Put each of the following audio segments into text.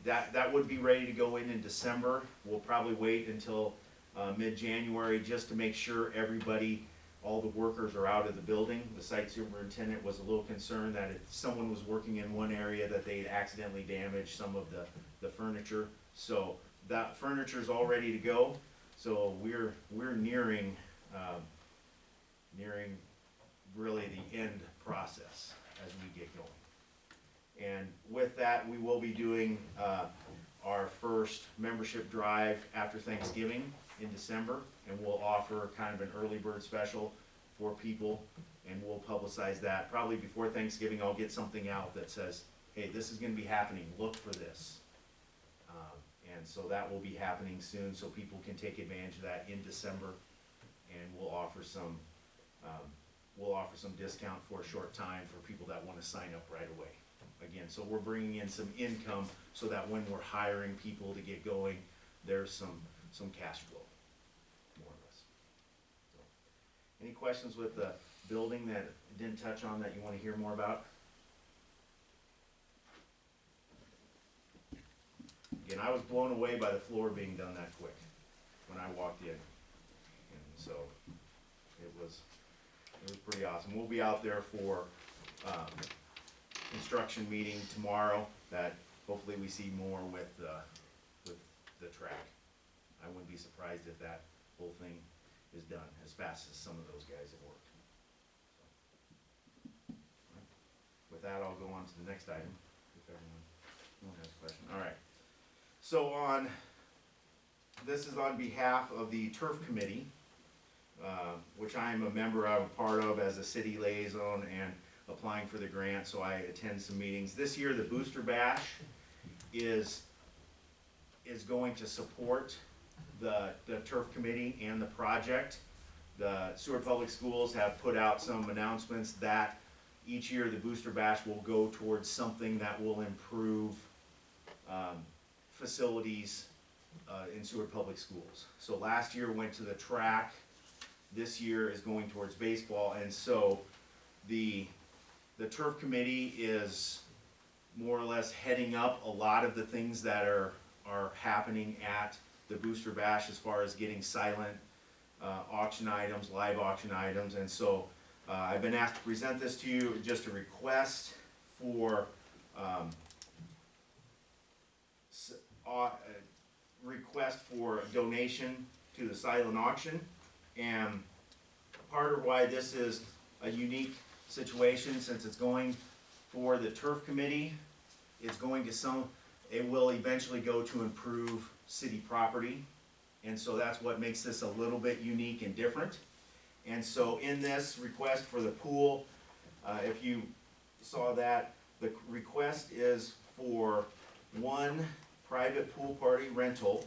that would be ready to go in December. We'll probably wait until mid-January just to make sure everybody, all the workers are out of the building. The site superintendent was a little concerned that if someone was working in one area that they'd accidentally damage some of the furniture. So that furniture's all ready to go. So we're nearing really the end process as we get going. And with that, we will be doing our first membership drive after Thanksgiving in December, and we'll offer kind of an early bird special for people, and we'll publicize that. Probably before Thanksgiving, I'll get something out that says, hey, this is gonna be happening, look for this. And so that will be happening soon, so people can take advantage of that in December, and we'll offer some discount for a short time for people that wanna sign up right away. Again, so we're bringing in some income so that when we're hiring people to get going, there's some cash flow, more or less. So, any questions with the building that I didn't touch on that you want to hear more about? Again, I was blown away by the floor being done that quick when I walked in, and so it was pretty awesome. We'll be out there for construction meeting tomorrow, that hopefully we see more with the track. I wouldn't be surprised if that whole thing is done as fast as some of those guys have worked. So, with that, I'll go on to the next item, if anyone has a question. All right. So this is on behalf of the Turf Committee, which I am a member of, a part of as a city liaison and applying for the grant, so I attend some meetings. This year, the Booster Bash is going to support the Turf Committee and the project. The Seward Public Schools have put out some announcements that each year the Booster Bash will go towards something that will improve facilities in Seward Public Schools. So last year went to the track, this year is going towards baseball, and so the Turf Committee is more or less heading up a lot of the things that are happening at the Booster Bash as far as getting silent auction items, live auction items, and so I've been asked to present this to you, just a request for donation to the silent auction. And part of why this is a unique situation, since it's going for the Turf Committee, it's going to it will eventually go to improve city property, and so that's what makes this a little bit unique and different. And so in this request for the pool, if you saw that, the request is for one private pool party rental,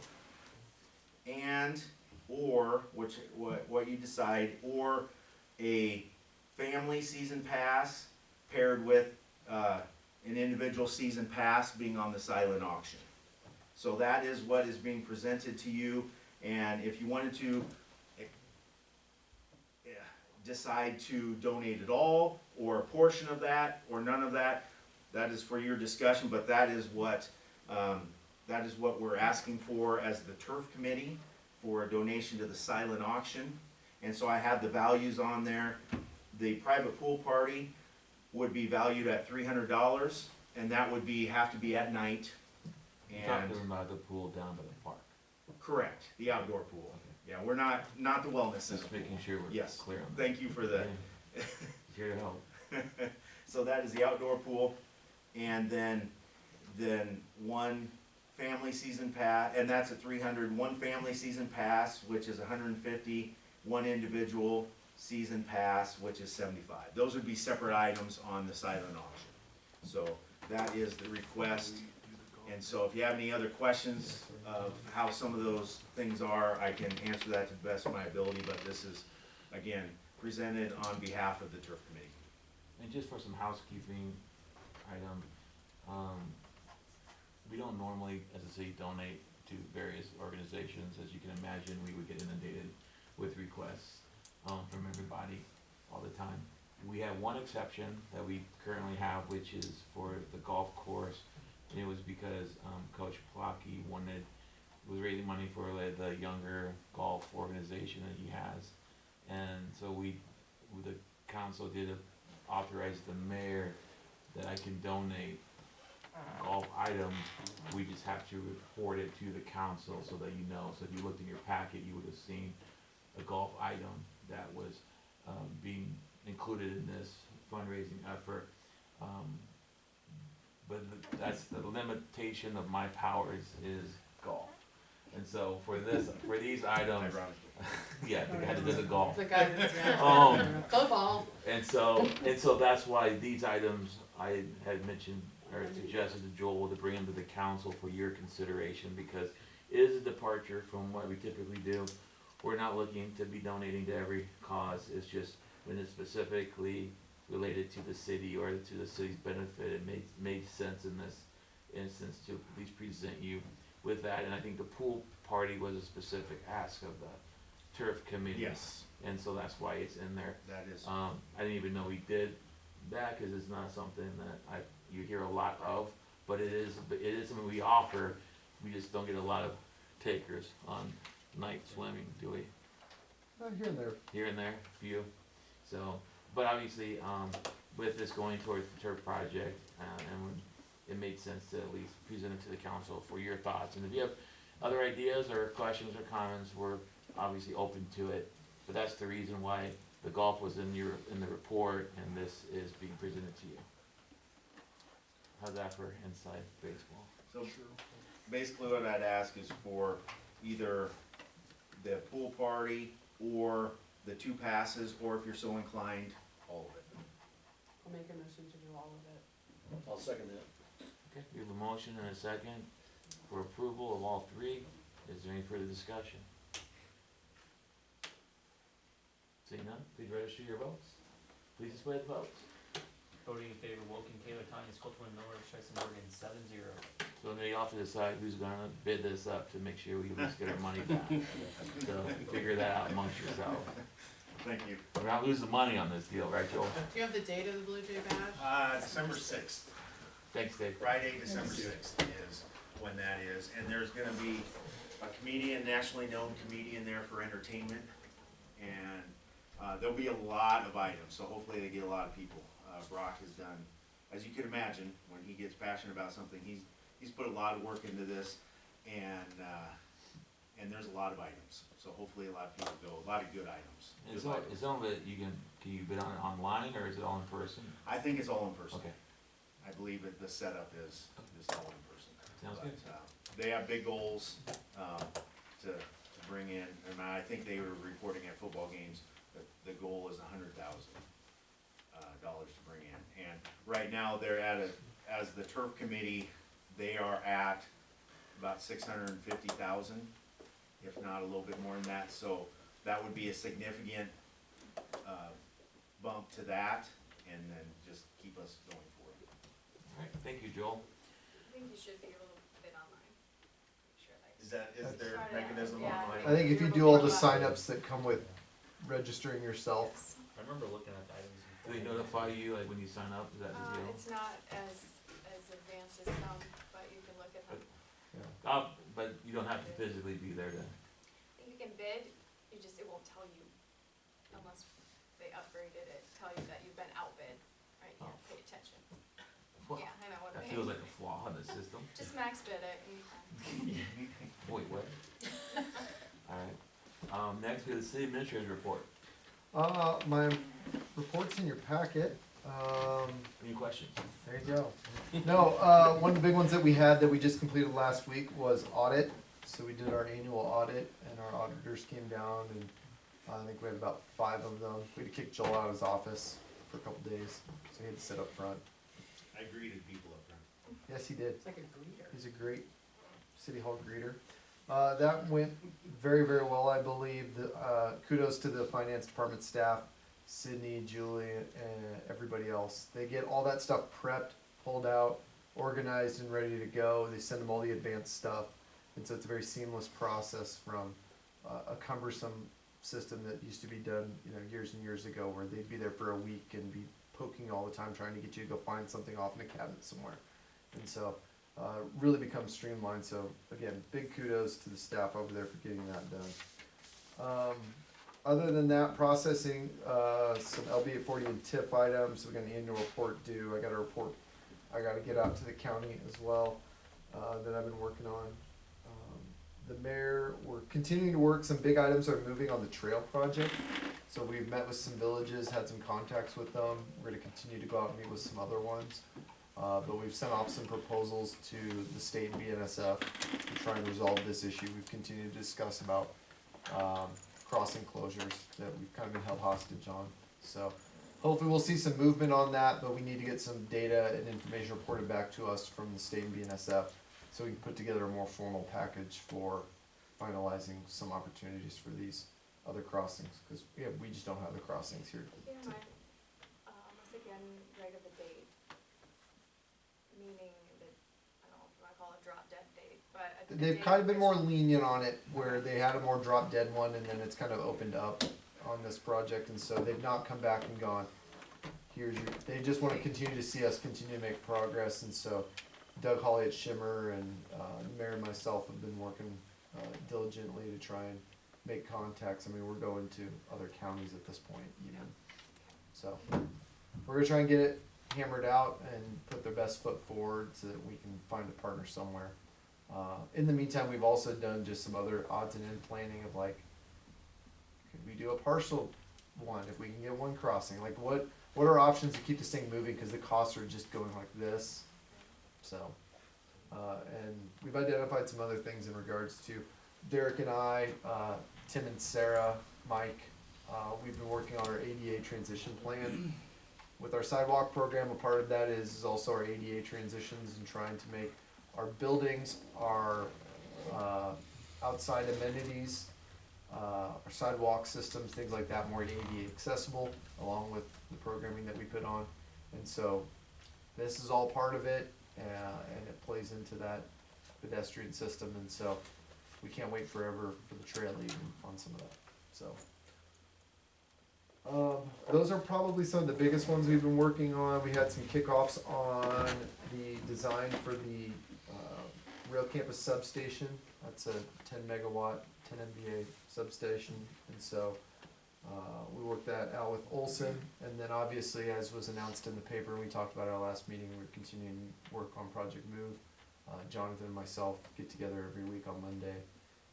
and or what you decide, or a family season pass paired with an individual season pass being on the silent auction. So that is what is being presented to you, and if you wanted to decide to donate it all, or a portion of that, or none of that, that is for your discussion, but that is what we're asking for as the Turf Committee, for a donation to the silent auction. And so I have the values on there. The private pool party would be valued at $300, and that would have to be at night. You're talking about the pool down by the park. Correct, the outdoor pool. Okay. Yeah, we're not the wellness center. Just making sure we're yes, clear on that. Thank you for the Here to help. So that is the outdoor pool, and then one family season pass, and that's at $300. One family season pass, which is $150. One individual season pass, which is $75. Those would be separate items on the silent auction. So that is the request. And so if you have any other questions of how some of those things are, I can answer that to the best of my ability, but this is, again, presented on behalf of the Turf Committee. And just for some housekeeping item, we don't normally, as a city, donate to various organizations. As you can imagine, we would get inundated with requests from everybody all the time. We have one exception that we currently have, which is for the golf course and it was because, Coach Plotky was raising money for like, the younger golf organization that he has. And so the council did authorize the mayor that I can donate golf items. We just have to report it to the council so that you know. So if you looked in your packet, you would have seen a golf item that was being included in this fundraising effort. But that's the limitation of my powers is golf. And so for these items, Ironically. yeah, the guy that does a golf. The guy that's, football. And so that's why these items I had mentioned or suggested to Joel to bring them to the council for your consideration, because it is a departure from what we typically do. We're not looking to be donating to every cause. It's just when it's specifically related to the city or to the city's benefit, it made sense in this instance to at least present you with that. And I think the pool party was a specific ask of the turf committee. Yes, And so that's why it's in there. that is, I didn't even know he did that, cause it's not something that you hear a lot of, but it is something we offer. We just don't get a lot of takers on night swimming, do we? Here and there. Here and there, few. So, but obviously, with this going towards the turf project, it made sense to at least present it to the council for your thoughts. And if you have other ideas or questions or comments, we're obviously open to it. But that's the reason why the golf was in the report, and this is being presented to you. How's that for inside baseball? so basically what I'd ask is for either the pool party or the 2 passes, or if you're so inclined, all of it. I'll make a motion to do all of it. I'll second that. Okay, we have a motion and a second for approval of all 3. Is there any further discussion? Seeing none, please register your votes. Please display the votes. Voting in favor, Woken, Taylor, Tanya, Sculptor, Miller, Scheisenberg, 7-0. So then you have to decide who's gonna bid this up to make sure we at least get our money back. So figure that out amongst yourselves. Thank you. We're not losing money on this deal, right, Joel? Do you have the date of the Blue Jay badge? December 6th, Thanks, Dave. Friday, December 6th is when that is, and there's gonna be a comedian, nationally known comedian there for entertainment, and there'll be a lot of items, so hopefully they get a lot of people. Brock has done, as you can imagine, when he gets passionate about something, he's put a lot of work into this, and there's a lot of items, so hopefully a lot of people go, a lot of good items. Is some of it can you bid on it online, or is it all in person? I think it's all in person. Okay, I believe that the setup is all in person. sounds But, good. they have big goals, to bring in, and I think they were reporting at football games that the goal is $100,000 to bring in. And right now, they're as the turf committee, they are at about 650,000, if not a little bit more than that, so that would be a significant, bump to that, and then just keep us going forward. Alright, thank you, Joel. I think you should be able to bid online. Make sure that. Is there Try a to- mechanism yeah. online? I think if you do all the signups that come with registering yourself, Yes. I remember looking at the items. Do they notify you like when you sign up? Is that the deal? It's not as advanced as some, but you can look at them. But you don't have to physically be there to. I think you can bid, it won't tell you unless they upgraded it, tell you that you've been outbid, right? You have to pay attention. Well, Yeah, I know what That I feels mean. like a flaw in the system. Just max bid it and you can. Wait, what? Alright, next we have the city administrator's report. my report's in your packet. Any questions? There you go. No, one of the big ones that we had that we just completed last week was audit. So we did our annual audit, and our auditors came down, and I think we had about 5 of them. We had to kick Joel out of his office for a couple days, so he had to sit up front. I greeted people up front. Yes, he did. It's like a greeter. He's a great city hall greeter. That went very, very well, I believe. Kudos to the finance department staff, Sydney, Julie, and everybody else. They get all that stuff prepped, pulled out, organized, and ready to go. They send them all the advanced stuff. And so it's a very seamless process from a cumbersome system that used to be done, years and years ago, where they'd be there for a week and be poking all the time trying to get you to go find something off in a cabinet somewhere. And so really become streamlined. So again, big kudos to the staff over there for getting that done. Other than that, processing, some LB 40 and TIF items. We got an annual report due. I got a report I gotta get out to the county as well, that I've been working on. The mayor, we're continuing to work, some big items are moving on the trail project. So we've met with some villages, had some contacts with them. We're gonna continue to go out and meet with some other ones. But we've sent off some proposals to the state and BNSF to try and resolve this issue. We've continued to discuss about, crossing closures that we've kind of been held hostage on. So hopefully we'll see some movement on that, but we need to get some data and information reported back to us from the state and BNSF so we can put together a more formal package for finalizing some opportunities for these other crossings, because we just don't have the crossings here. Keep in mind, once again, right of the date, meaning that, I don't know if you wanna call it a drop dead date, but. a They've date kind of been more where- lenient on it, where they had a more drop dead one, and then it's kind of opened up on this project, and so they've not come back and gone, here's your, they just wanna continue to see us continue to make progress, and so Doug Hawley at Shimmer and, the mayor and myself have been working, diligently to try and make contacts. I mean, we're going to other counties at this point even, so we're gonna try and get it hammered out and put their best foot forward so that we can find a partner somewhere. In the meantime, we've also done just some other odds and end planning of like, could we do a partial one if we can get one crossing? Like what are options to keep this thing moving, cause the costs are just going like this. So, and we've identified some other things in regards to Derek and I, Tim and Sarah, Mike, we've been working on our ADA transition plan. With our sidewalk program, a part of that is also our ADA transitions and trying to make our buildings, our outside amenities, our sidewalk systems, things like that, more ADA accessible, along with the programming that we put on. And so this is all part of it, and it plays into that pedestrian system, and so we can't wait forever for the trail even on some of that, so. Those are probably some of the biggest ones we've been working on. We had some kickoffs on the design for the, rail campus substation. That's a 10 megawatt, 10 MVA substation, and so, we worked that out with Olson, and then obviously, as was announced in the paper, we talked about at our last meeting, we're continuing to work on Project Move. Jonathan and myself get together every week on Monday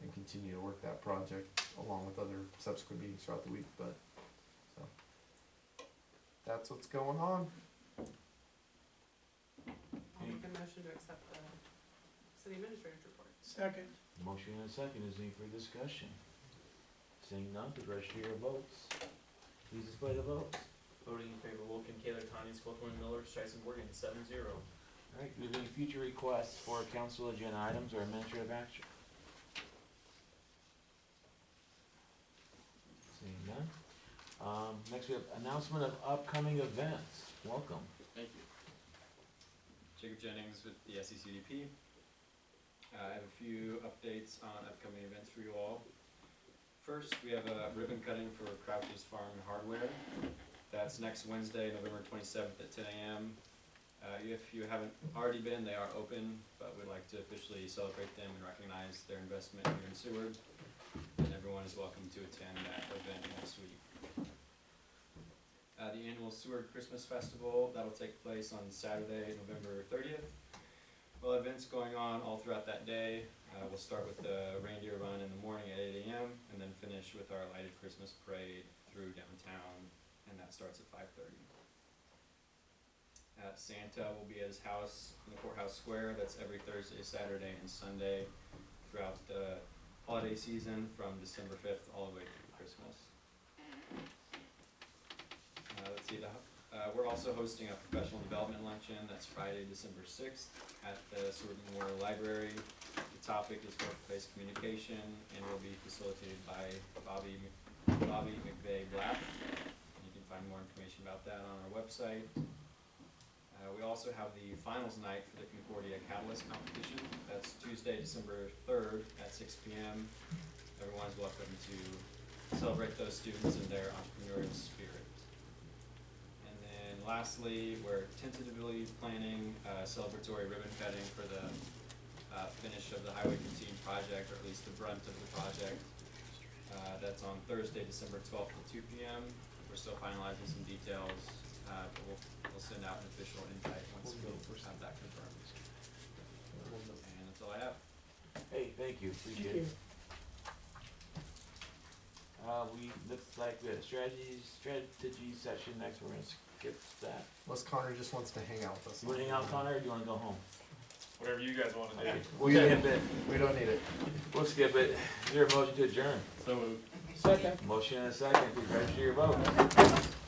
and continue to work that project along with other subsequent meetings throughout the week, but, so. That's what's going on. I'll make a motion to accept the city administrator's report. Second. Motion and a second, is there any further discussion? Seeing none, the rest of your votes. Please display the votes. Voting in favor, Wilken, Taylor, Tanya, Skoltman, Miller, Streisand, Morgan, 7-0. Alright, do we have any future requests for council agenda items or administrative action? Seeing none. Next we have announcement of upcoming events. Welcome. Thank you. Jacob Jennings with the SECDP. I have a few updates on upcoming events for you all. First, we have a ribbon cutting for Crouch's Farm and Hardware. That's next Wednesday, November 27th at 10 a.m. If you haven't already been, they are open, but we'd like to officially celebrate them and recognize their investment here in Seward. And everyone is welcome to attend that event next week. The annual Seward Christmas Festival, that'll take place on Saturday, November 30th. Well, events going on all throughout that day. We'll start with the reindeer run in the morning at 8 a.m. and then finish with our lighted Christmas parade through downtown, and that starts at 5:30. Santa will be at his house in the courthouse square. That's every Thursday, Saturday, and Sunday throughout the holiday season from December 5th all the way through Christmas. Let's see, we're also hosting a professional development luncheon. That's Friday, December 6th at the Seward Memorial Library. The topic is workplace communication and will be facilitated by Bobby McVeigh Black. You can find more information about that on our website. We also have the finals night for the Concordia Catalyst competition. That's Tuesday, December 3rd at 6 p.m. Everyone is welcome to celebrate those students and their entrepreneurial spirit. And then lastly, we're tentatively planning celebratory ribbon cutting for the finish of the Highway 15 project, or at least the brunt of the project. That's on Thursday, December 12th at 2 p.m. We're still finalizing some details, but we'll send out an official invite once we have that confirmed. And that's all I have. Hey, thank you, appreciate it. Looks like we have strategy session next, we're gonna skip that. Unless Connor just wants to hang out with us. You wanna hang out, Connor, or do you wanna go home? Whatever you guys wanna do. Okay, we'll skip it, We don't need it. we'll skip it. Is there a motion to adjourn? So moved. Second. Motion and a second, please register your vote.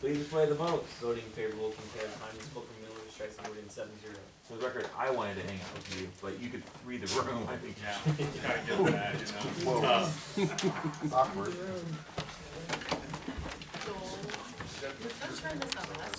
Please display the votes. Voting in favor, Wilkie Taylor, Thomas Colton Miller, Streisand, Morgan, 7-0. For the record, I wanted to hang out with you, but you could read the room, I think. Yeah, you gotta get that, you know. Whoa. Awkward. Joel, let's turn this up, let's